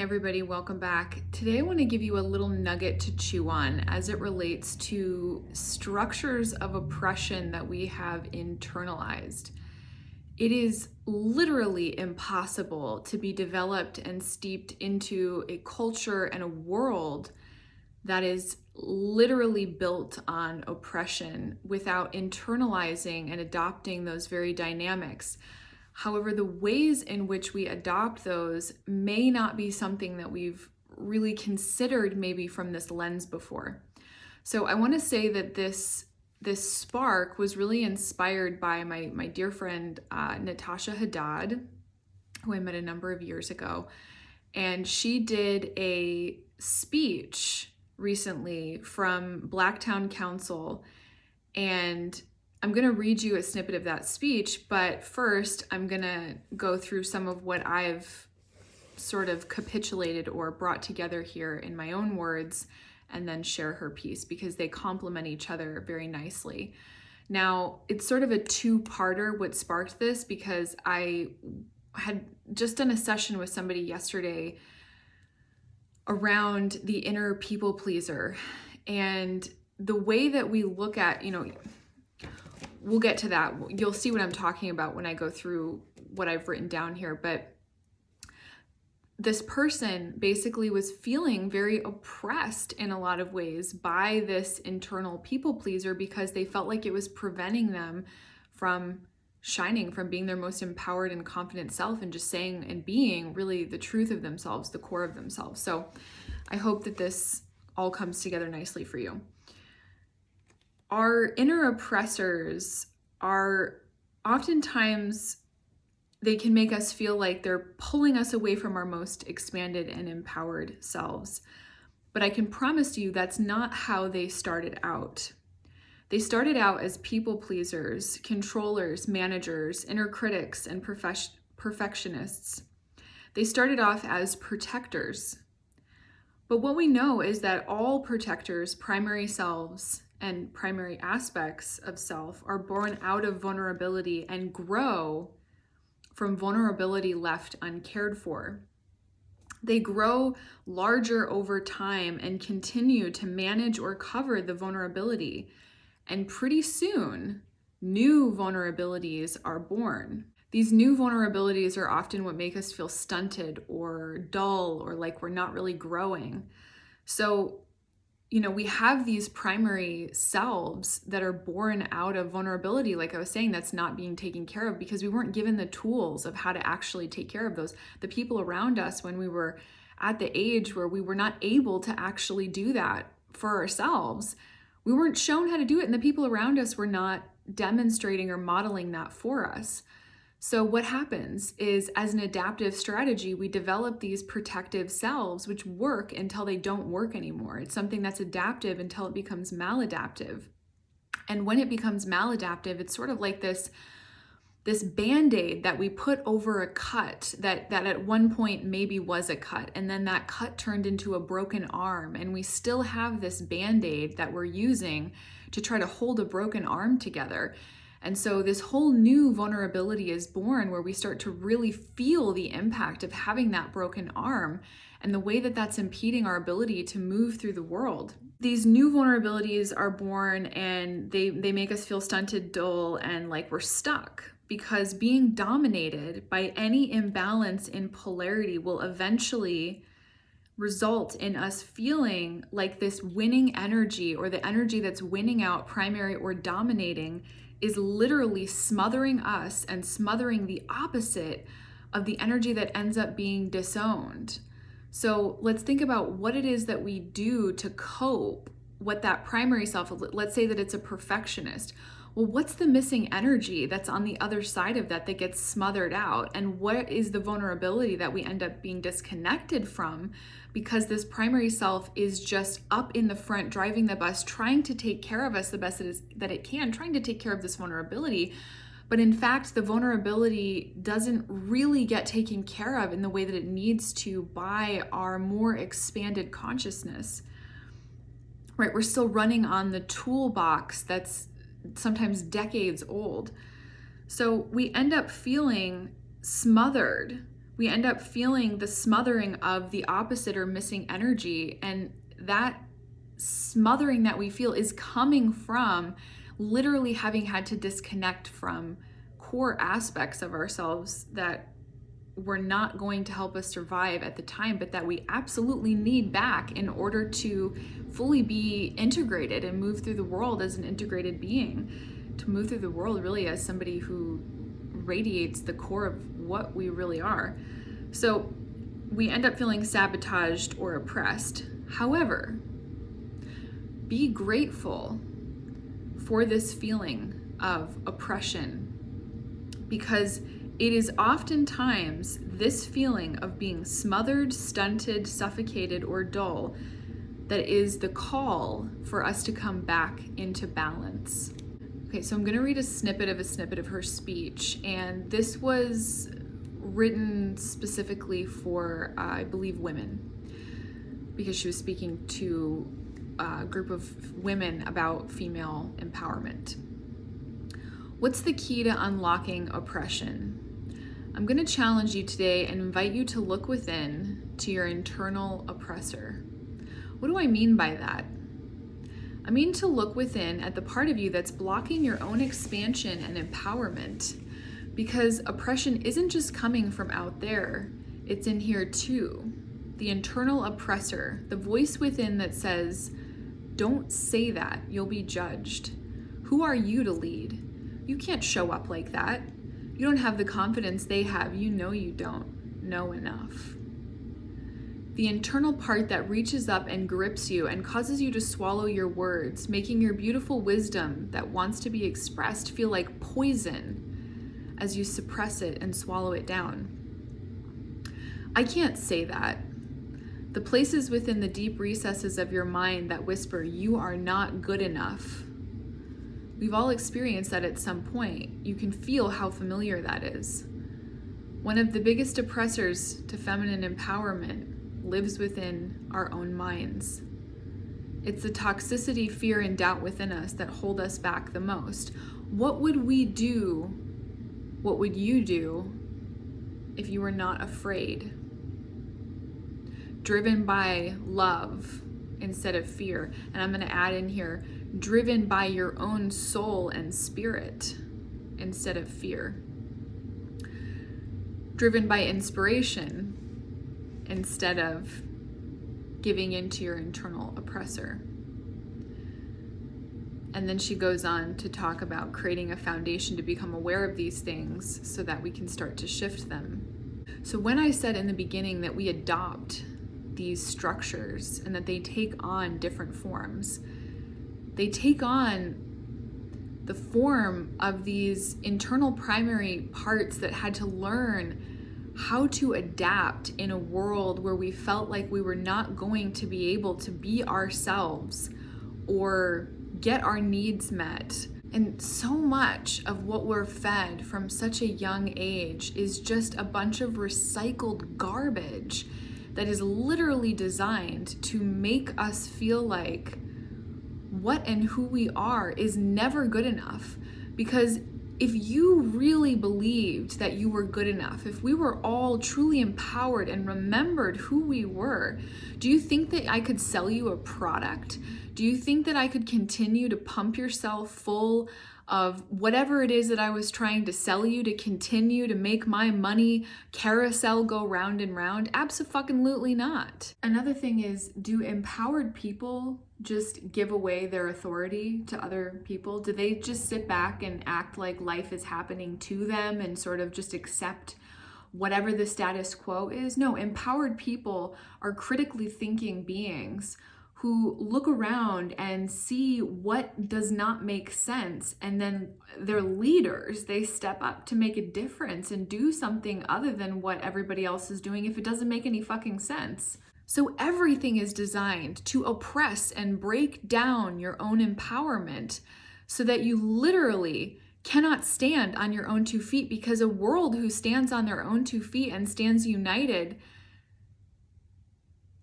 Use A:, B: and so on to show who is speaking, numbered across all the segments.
A: Hey everybody, welcome back. Today I want to give you a little nugget to chew on as it relates to structures of oppression that we have internalized. It is literally impossible to be developed and steeped into a culture and a world that is literally built on oppression without internalizing and adopting those very dynamics. However, the ways in which we adopt those may not be something that we've really considered maybe from this lens before. So I want to say that this spark was really inspired by my dear friend Natasha Haddad, who I met a number of years ago. And she did a speech recently from Blacktown Council, and I'm going to read you a snippet of that speech, but first I'm going to go through some of what I've sort of capitulated or brought together here in my own words, and then share her piece because they complement each other very nicely. Now, it's sort of a two-parter what sparked this, because I had just done a session with somebody yesterday around the inner people pleaser, and the way that we look at, we'll get to that. You'll see what I'm talking about when I go through what I've written down here. But this person basically was feeling very oppressed in a lot of ways by this internal people pleaser because they felt like it was preventing them from shining, from being their most empowered and confident self and just saying and being really the truth of themselves, the core of themselves. So I hope that this all comes together nicely for you. Our inner oppressors are oftentimes, they can make us feel like they're pulling us away from our most expanded and empowered selves. But I can promise you that's not how they started out. They started out as people pleasers, controllers, managers, inner critics, and perfectionists. They started off as protectors. But what we know is that all protectors, primary selves, and primary aspects of self are born out of vulnerability and grow from vulnerability left uncared for. They grow larger over time and continue to manage or cover the vulnerability. And pretty soon, new vulnerabilities are born. These new vulnerabilities are often what make us feel stunted or dull or like we're not really growing. So we have these primary selves that are born out of vulnerability, like I was saying, that's not being taken care of because we weren't given the tools of how to actually take care of those. The people around us, when we were at the age where we were not able to actually do that for ourselves, we weren't shown how to do it, and the people around us were not demonstrating or modeling that for us. So what happens is, as an adaptive strategy, we develop these protective selves which work until they don't work anymore. It's something that's adaptive until it becomes maladaptive. And when it becomes maladaptive, it's sort of like this Band-Aid that we put over a cut that at one point maybe was a cut, and then that cut turned into a broken arm, and we still have this Band-Aid that we're using to try to hold a broken arm together. And so this whole new vulnerability is born where we start to really feel the impact of having that broken arm and the way that that's impeding our ability to move through the world. These new vulnerabilities are born and they make us feel stunted, dull, and like we're stuck, because being dominated by any imbalance in polarity will eventually result in us feeling like this winning energy, or the energy that's winning out, primary or dominating, is literally smothering us and smothering the opposite of the energy that ends up being disowned. So let's think about what it is that we do to cope, what that primary self, let's say that it's a perfectionist. Well, what's the missing energy that's on the other side of that gets smothered out? And what is the vulnerability that we end up being disconnected from because this primary self is just up in the front, driving the bus, trying to take care of us the best that it can, trying to take care of this vulnerability. But in fact, the vulnerability doesn't really get taken care of in the way that it needs to by our more expanded consciousness, right? We're still running on the toolbox that's sometimes decades old. So we end up feeling smothered. We end up feeling the smothering of the opposite or missing energy. And that smothering that we feel is coming from literally having had to disconnect from core aspects of ourselves that were not going to help us survive at the time, but that we absolutely need back in order to fully be integrated and move through the world as an integrated being, to move through the world really as somebody who radiates the core of what we really are. So we end up feeling sabotaged or oppressed. However, be grateful for this feeling of oppression, because it is oftentimes this feeling of being smothered, stunted, suffocated, or dull that is the call for us to come back into balance. Okay, so I'm going to read a snippet of her speech, and this was written specifically for, I believe, women, because she was speaking to a group of women about female empowerment. What's the key to unlocking oppression? I'm going to challenge you today and invite you to look within to your internal oppressor. What do I mean by that? I mean to look within at the part of you that's blocking your own expansion and empowerment, because oppression isn't just coming from out there, it's in here too. The internal oppressor, the voice within that says, don't say that, you'll be judged. Who are you to lead? You can't show up like that. You don't have the confidence they have. You know you don't know enough. The internal part that reaches up and grips you and causes you to swallow your words, making your beautiful wisdom that wants to be expressed feel like poison as you suppress it and swallow it down. I can't say that. The places within the deep recesses of your mind that whisper, you are not good enough. We've all experienced that at some point. You can feel how familiar that is. One of the biggest oppressors to feminine empowerment lives within our own minds. It's the toxicity, fear, and doubt within us that hold us back the most. What would we do? What would you do if you were not afraid? Driven by love instead of fear. And I'm going to add in here, driven by your own soul and spirit instead of fear. Driven by inspiration instead of giving into your internal oppressor. And then she goes on to talk about creating a foundation to become aware of these things so that we can start to shift them. So when I said in the beginning that we adopt these structures and that they take on different forms, they take on the form of these internal primary parts that had to learn how to adapt in a world where we felt like we were not going to be able to be ourselves or get our needs met. And so much of what we're fed from such a young age is just a bunch of recycled garbage that is literally designed to make us feel like what and who we are is never good enough. Because if you really believed that you were good enough, if we were all truly empowered and remembered who we were, do you think that I could sell you a product? Do you think that I could continue to pump yourself full of whatever it is that I was trying to sell you to continue to make my money carousel go round and round? Abso-fucking-lutely not. Another thing is, do empowered people just give away their authority to other people? Do they just sit back and act like life is happening to them and sort of just accept whatever the status quo is? No, empowered people are critically thinking beings who look around and see what does not make sense, and then they're leaders. They step up to make a difference and do something other than what everybody else is doing if it doesn't make any fucking sense. So everything is designed to oppress and break down your own empowerment so that you literally cannot stand on your own 2 feet, because a world who stands on their own 2 feet and stands united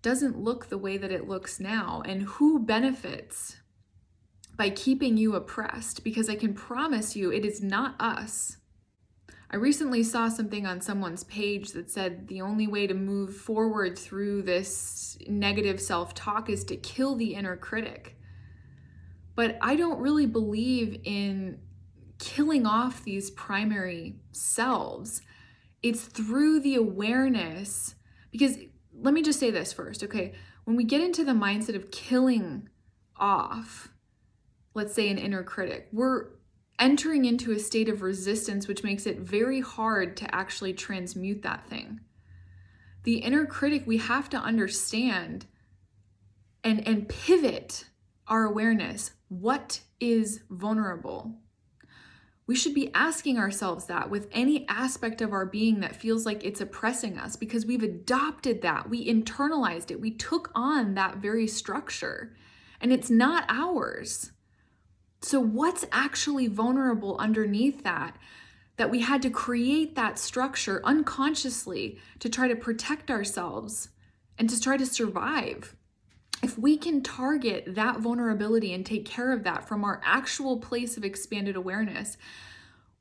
A: doesn't look the way that it looks now. And who benefits by keeping you oppressed? Because I can promise you it is not us. I recently saw something on someone's page that said the only way to move forward through this negative self-talk is to kill the inner critic. But I don't really believe in killing off these primary selves. It's through the awareness, because let me just say this first, okay? When we get into the mindset of killing off, let's say an inner critic, we're entering into a state of resistance, which makes it very hard to actually transmute that thing. The inner critic, we have to understand and pivot our awareness. What is vulnerable? We should be asking ourselves that with any aspect of our being that feels like it's oppressing us, because we've adopted that, we internalized it, we took on that very structure, and it's not ours. So what's actually vulnerable underneath that we had to create that structure unconsciously to try to protect ourselves and to try to survive? If we can target that vulnerability and take care of that from our actual place of expanded awareness,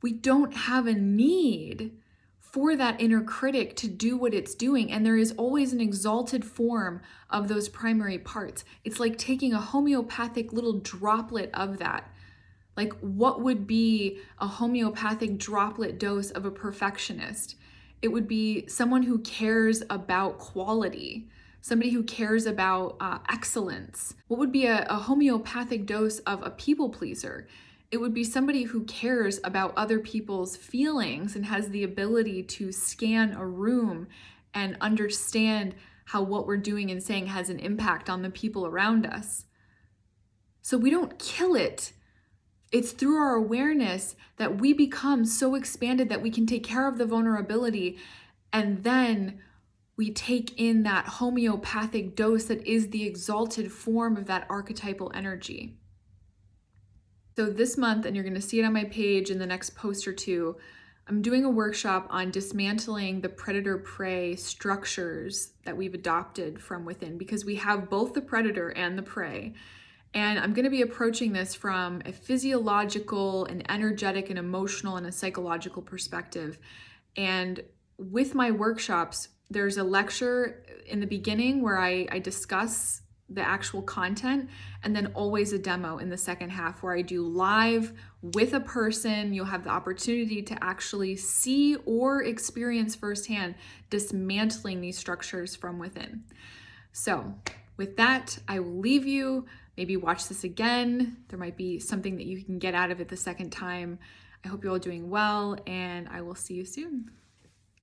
A: we don't have a need for that inner critic to do what it's doing. And there is always an exalted form of those primary parts. It's like taking a homeopathic little droplet of that. Like, what would be a homeopathic droplet dose of a perfectionist? It would be someone who cares about quality, somebody who cares about excellence. What would be a homeopathic dose of a people pleaser? It would be somebody who cares about other people's feelings and has the ability to scan a room and understand how what we're doing and saying has an impact on the people around us. So we don't kill it. It's through our awareness that we become so expanded that we can take care of the vulnerability, and then we take in that homeopathic dose that is the exalted form of that archetypal energy. So this month, and you're going to see it on my page in the next post or two, I'm doing a workshop on dismantling the predator-prey structures that we've adopted from within, because we have both the predator and the prey. And I'm going to be approaching this from a physiological, an energetic, an emotional, and a psychological perspective. And with my workshops, there's a lecture in the beginning where I discuss the actual content, and then always a demo in the second half where I do live with a person. You'll have the opportunity to actually see or experience firsthand dismantling these structures from within. So with that, I will leave you. Maybe watch this again. There might be something that you can get out of it the second time. I hope you're all doing well, and I will see you soon.